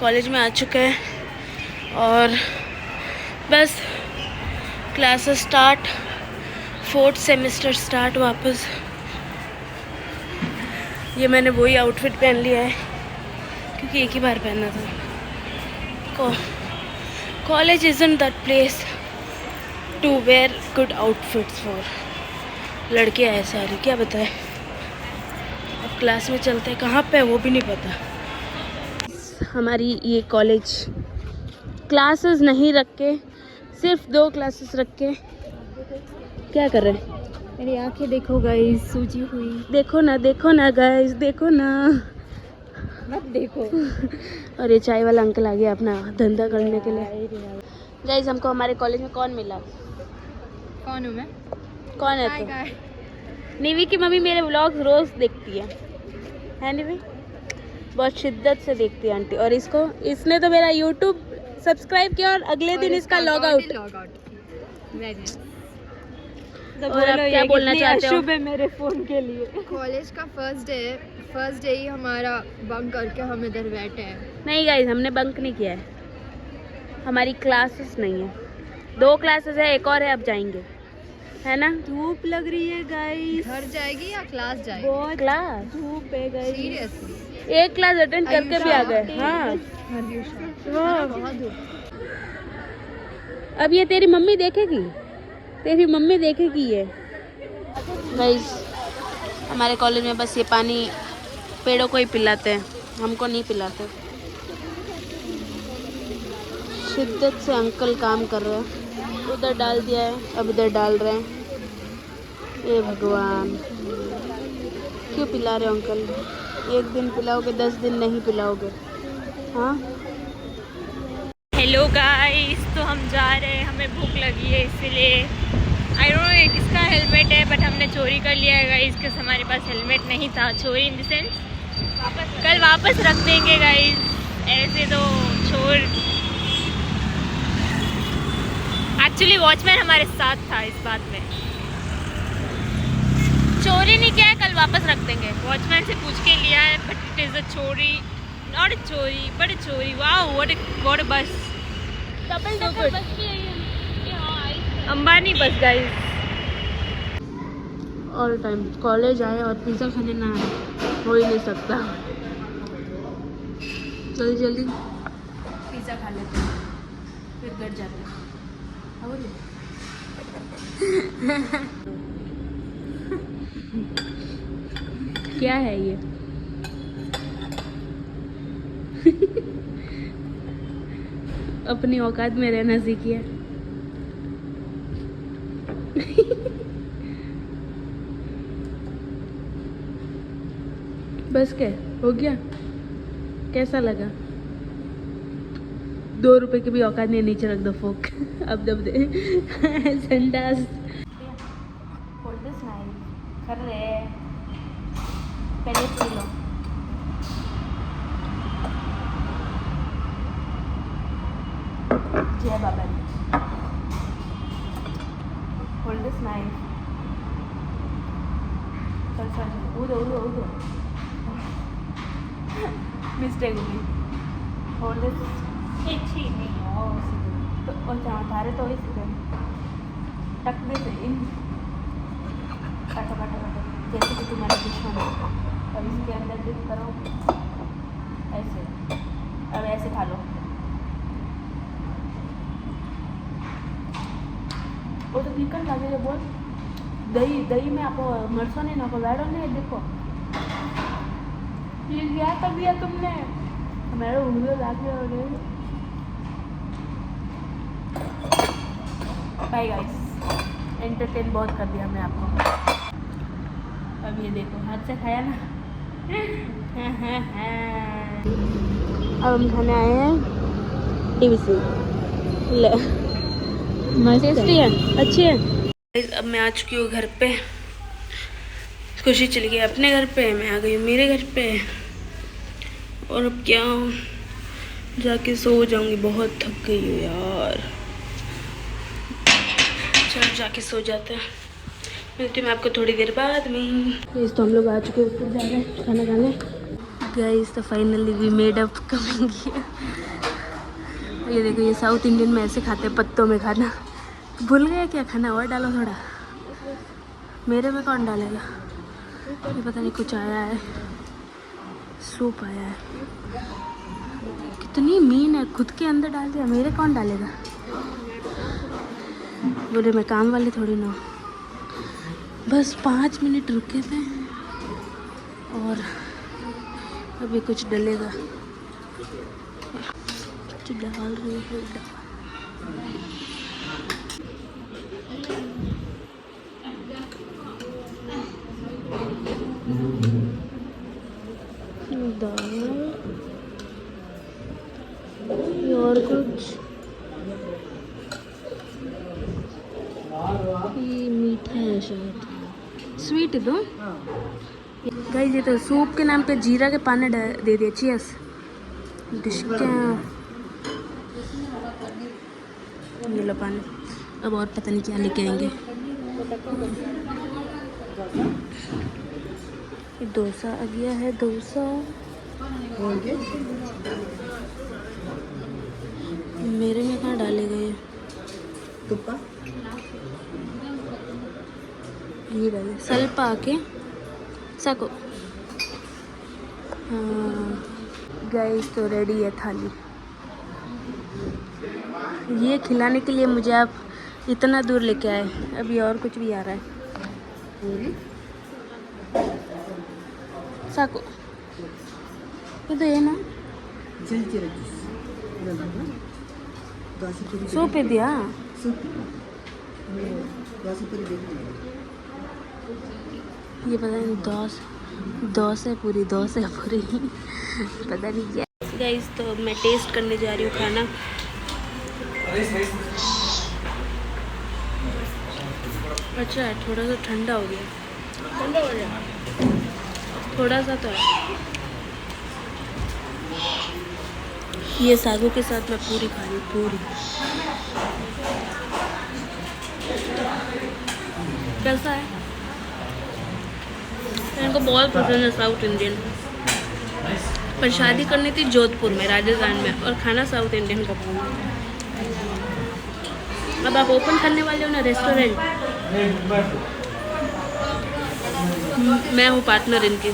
College में आ चुके हैं और बस classes start, 4th semester start वापस। ये मैंने वही आउटफिट पहन लिया है क्योंकि एक ही बार पहनना था। College isn't that place to wear good outfits for. लड़कियां हैं सारी, क्या बताएं। अब क्लास में चलते हैं, कहाँ पे है वो भी नहीं पता। हमारी ये कॉलेज क्लासेस नहीं रख के, सिर्फ 2 क्लासेस रख के क्या कर रहे हैं। मेरी आंखें देखो गाइस, सूजी हुई। देखो ना गाइस, देखो ना, मत देखो। और ये चाय वाला अंकल आ गया अपना धंधा करने के लिए। गाइस हमको हमारे कॉलेज में कौन मिला? कौन हूँ मैं? कौन है तो? निवी की मम्मी मेरे व्लॉग्स रोज देखती है निवी? बहुत शिद्दत से देखती है आंटी। और इसने तो मेरा यूट्यूब सब्सक्राइब किया और अगले दिन इसका लॉग आउट। और आप क्या बोलना चाहते हो? शुभ है मेरे फोन के लिए। कॉलेज का फर्स्ट डे ही हमारा बंक करके हम इधर बैठे हैं। नहीं गाइस, हमने बंक नहीं किया है, हमारी क्लासेस नहीं है। 2 क्लासेस है, एक और है, अब जाएंगे, है ना? धूप लग रही है गाइस। घर जाएगी या क्लास जाएगी? बहुत क्लास धूप है गाइस। सीरियसली? एक क्लास अटेंड करके भी आ गए। हाँ बहुत धूप। अब ये तेरी मम्मी देखेगी, ये। गाइस हमारे कॉलेज में बस ये पानी पेड़ों को ही पिलाते हैं, हमको नहीं पिलाते। शिद्दत से अंकल काम कर रहे हैं, उधर डाल दिया है, अब इधर डाल रहे हैं। ये भगवान, क्यों पिला रहे हो अंकल? 1 दिन पिलाओगे, 10 दिन नहीं पिलाओगे। हाँ हेलो गाइस, तो हम जा रहे हैं, हमें भूख लगी है इसलिए। आई डोंट नो ये किसका हेलमेट है, बट हमने चोरी कर लिया है गाइस, क्योंकि हमारे पास हेलमेट नहीं था। चोरी इन द सेंस कल वापस रख देंगे गाइस, ऐसे तो चोर। एक्चुअली वॉचमैन हमारे साथ था इस बात में। चोरी नहीं किया है, कल वापस रख देंगे। वॉचमैन से पूछ के लिया है, बट इट इज़ अ चोरी, नॉट अ चोरी बट अ चोरी। वाओ, व्हाट अ बस, डबल डबल बस भी है ये। अंबानी बस गाइस। ऑल टाइम कॉलेज आए और पिज़्ज़ा खाने ना आए, हो ही नहीं सकता। जल्दी पिज़्ज़ा खा लेते हैं, फिर घर जाते हैं। क्या है ये? अपनी औकात में रहना सीखिए। बस क्या हो गया? कैसा लगा? 2 रुपए की भी औकात नहीं, नीचे रख दो फोक। अब दब दे संडास। कर रहे पहले पी लो। जय बाबा जी। Hold this knife. चल ऊदो मिस्टेक हुई। Hold this. और थारे तो इसे टक दे से इन काटो जैसे कि तुम्हारे दुश्मन है। और इसके अंदर डिप करो ऐसे, अब ऐसे खा लो। वो तो चिकन लगे बहुत। दही में आप मरसों नहीं ना बैठो नहीं। देखो ये क्या कर दिया तुमने, मेरे उंगलियों लाके हो गए। बाय गाइस, एंटरटेन बहुत कर दिया मैं आपको। अब ये देखो, हाथ से खाया ना। अब हम खाने आए हैं टीवीसी। ले टेस्टी है, अच्छी है। अब मैं आ चुकी हूँ घर पे। खुशी चली गई अपने घर पे, मैं आ गई मेरे घर पे। और अब क्या, जाके सो जाऊंगी, बहुत थक गई हूँ यार। चलो जाके सो जाते हैं, मिलती हूँ मैं आपको थोड़ी देर बाद में। तो हम लोग आ चुके हैं ऊपर जा रहे हैं खाना खाने। गाइस तो finally we made up coming here. ये देखो, ये साउथ इंडियन में ऐसे खाते हैं, पत्तों में खाना। भूल गया क्या खाना? और डालो थोड़ा। मेरे में कौन डालेगा? ये पता नहीं, कुछ आया है, सूप आया है। कितनी मीन है, खुद के अंदर डाल दिया। मेरे कौन डालेगा? बोले मैं काम वाली थोड़ी ना। बस 5 मिनट रुके थे और अभी कुछ डलेगा। कुछ डाल रही है। दाल और कुछ ये मीठा है शायद, स्वीट दो। गाइस ये तो सूप के नाम पे जीरा के पानी दे दिए। चीयर्स। डिश क्या नीला पानी। अब और पता नहीं क्या लेके आएंगे। डोसा आ गया है। डोसा मेरे में कहाँ डाले गए? तुप्पा ये डाले। ಸ್ವಲ್ಪ ಹಾಕಿ साको। हाँ गाइस तो रेडी है थाली। ये खिलाने के लिए मुझे आप इतना दूर लेके आए। अभी और कुछ भी आ रहा है। साको ಇದು ಏನು? ಸೂಪ್ ಇದೆಯಾ? ये पता नहीं दोसा पूरी पता नहीं क्या। गाइस तो मैं टेस्ट करने जा रही हूँ खाना। अच्छा है, थोड़ा सा ठंडा हो गया। थोड़ा सा तो है। ये सागू के साथ मैं पूरी खा रही हूँ, पूरी। कैसा है? इनको बहुत पसंद है साउथ इंडियन। पर शादी करनी थी जोधपुर में, राजस्थान में, और खाना साउथ इंडियन का। अब आप ओपन करने वाले हो ना रेस्टोरेंट? मैं हूँ पार्टनर इनके,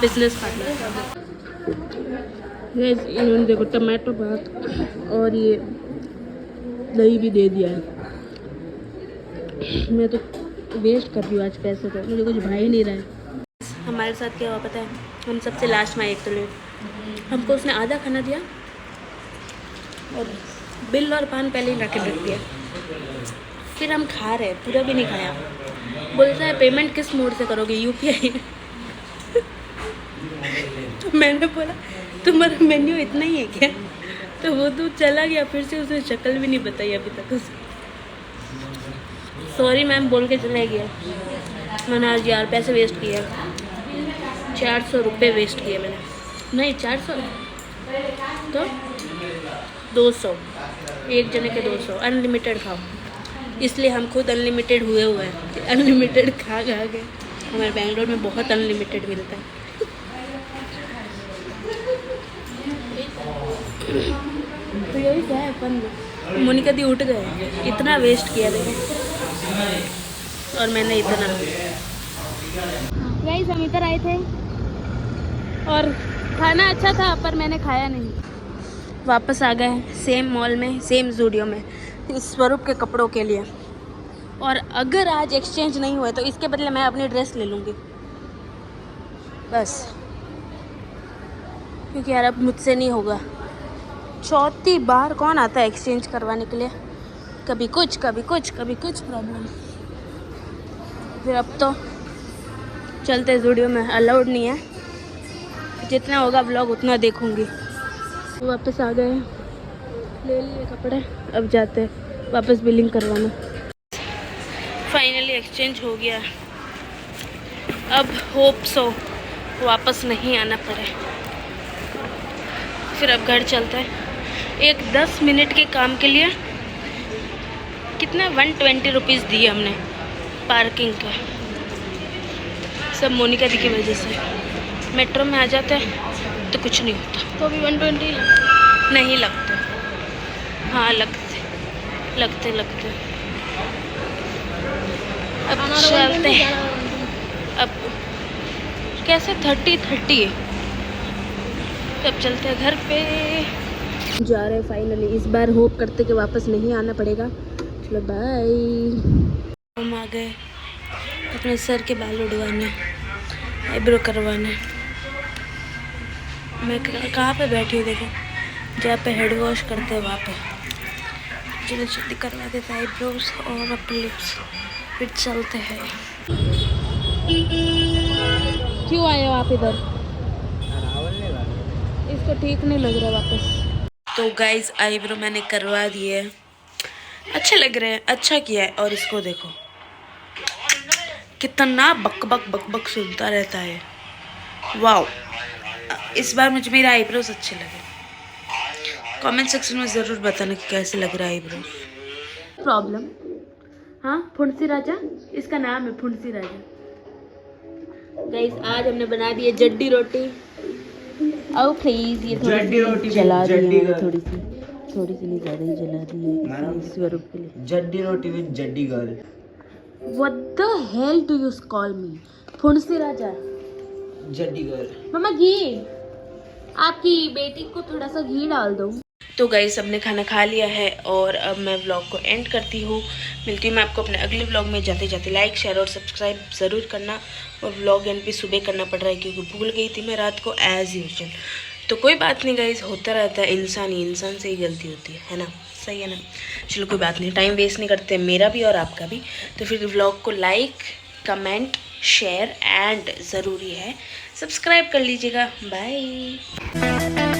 बिजनेस पार्टनर। इन्होंने देखो टमाटो भात और ये दही भी दे दिया है। मैं तो वेस्ट कर रही हूँ आज पैसे, तो मुझे कुछ भाई नहीं रहा है। हमारे साथ क्या हुआ पता है? हम सबसे लास्ट में एक तो लेट। हमको उसने आधा खाना दिया और बिल और पान पहले ही रख दिया। फिर हम खा रहे, पूरा भी नहीं खाया। बोलता है पेमेंट किस मोड से करोगे? UPI। तो मैंने बोला तुम्हारा मेन्यू इतना ही है क्या? तो वो तो चला गया। फिर से उसने शक्ल भी नहीं बताई अभी तक उसको। सॉरी मैम बोल के चला गया। मैंने आज यार पैसे वेस्ट किए। 400 रुपये वेस्ट किए मैंने। नहीं 400 तो 200, एक जने के 200। अनलिमिटेड खाओ, इसलिए हम खुद अनलिमिटेड हुए हैं। अनलिमिटेड खा के हमारे बेंगलोर में बहुत अनलिमिटेड मिलता है। तो यही क्या है अपन। मोनिका दी उठ गए, इतना वेस्ट किया देखो। और मैंने इतना। गाइस हम इधर आए थे और खाना अच्छा था, पर मैंने खाया नहीं। वापस आ गए सेम मॉल में, सेम ज़ूडियो में, इस स्वरूप के कपड़ों के लिए। और अगर आज एक्सचेंज नहीं हुआ तो इसके बदले मैं अपनी ड्रेस ले लूँगी बस, क्योंकि यार अब मुझसे नहीं होगा। चौथी बार कौन आता है एक्सचेंज करवाने के लिए? कभी कुछ प्रॉब्लम। फिर अब तो चलते ज़ूडियो में, अलाउड नहीं है। जितना होगा व्लॉग उतना देखूँगी। वापस आ गए, ले लिए कपड़े, अब जाते हैं वापस बिलिंग करवाना। फाइनली एक्सचेंज हो गया। अब होप सो वापस नहीं आना पड़े। फिर अब घर चलता है। एक 10 मिनट के काम के लिए कितना 120 रुपीज़ दिए हमने पार्किंग का। सब मोनिका दी की वजह से। मेट्रो में आ जाते हैं तो कुछ नहीं होता। तो अभी 120 नहीं लगते, हाँ लगते लगते लगते। अब चलते हैं। अब कैसे 30 अब चलते हैं घर पे। जा रहे हैं फाइनली। इस बार होप करते कि वापस नहीं आना पड़ेगा। चलो बाय। हम आ गए अपने सर के बाल उड़वाने, आईब्रो करवाने। मैं कहाँ पे बैठी हूँ देखो, जहाँ पे हेड वॉश करते हैं वहाँ पे। जल्दी जल्दी करवा देते हैं आईब्रोज और अपने लिप्स, फिर चलते हैं। क्यों आए हो आप इधर? इसको ठीक नहीं लग रहा वापस। तो गाइज आईब्रो मैंने करवा दिए, अच्छे लग रहे हैं, अच्छा किया है। और इसको देखो कितना बक बक बक बक सुनता रहता है। वाओ, इस बार मुझे मेरे आईब्रोज अच्छे लगे। कमेंट सेक्शन में ज़रूर बताना कि कैसे लग रहा है आईब्रोज। प्रॉब्लम, हाँ फुंसी राजा, इसका नाम है फुंसी राजा। गाइस आज हमने बना दी है जड्डी रोटी। आओ प्लीज, ये थोड़ी रोटी जला दी है, थोड़ी सी नहीं, ज़्यादा ही जला दी है स्वरूप के लिए। जड्डी रोटी विद जड्डी गर्ल। What the hell do you call me? फुंसी राजा। जड्डी गर्ल। मम्मा घी, आपकी बेटी को थोड़ा सा घी डाल दो। तो गाइस सबने खाना खा लिया है और अब मैं व्लॉग को एंड करती हूँ। मिलती हूँ मैं आपको अपने अगले व्लॉग में। जाते जाते लाइक शेयर और सब्सक्राइब ज़रूर करना। और व्लॉग एंड भी सुबह करना पड़ रहा है क्योंकि भूल गई थी मैं रात को एज़ यूजुअल। तो कोई बात नहीं गाइस, होता रहता है, इंसान से ही गलती होती है ना, सही है ना। चलो कोई बात नहीं, टाइम वेस्ट नहीं करते, मेरा भी और आपका भी। तो फिर व्लॉग को लाइक कमेंट शेयर एंड ज़रूरी है सब्सक्राइब कर लीजिएगा। बाय।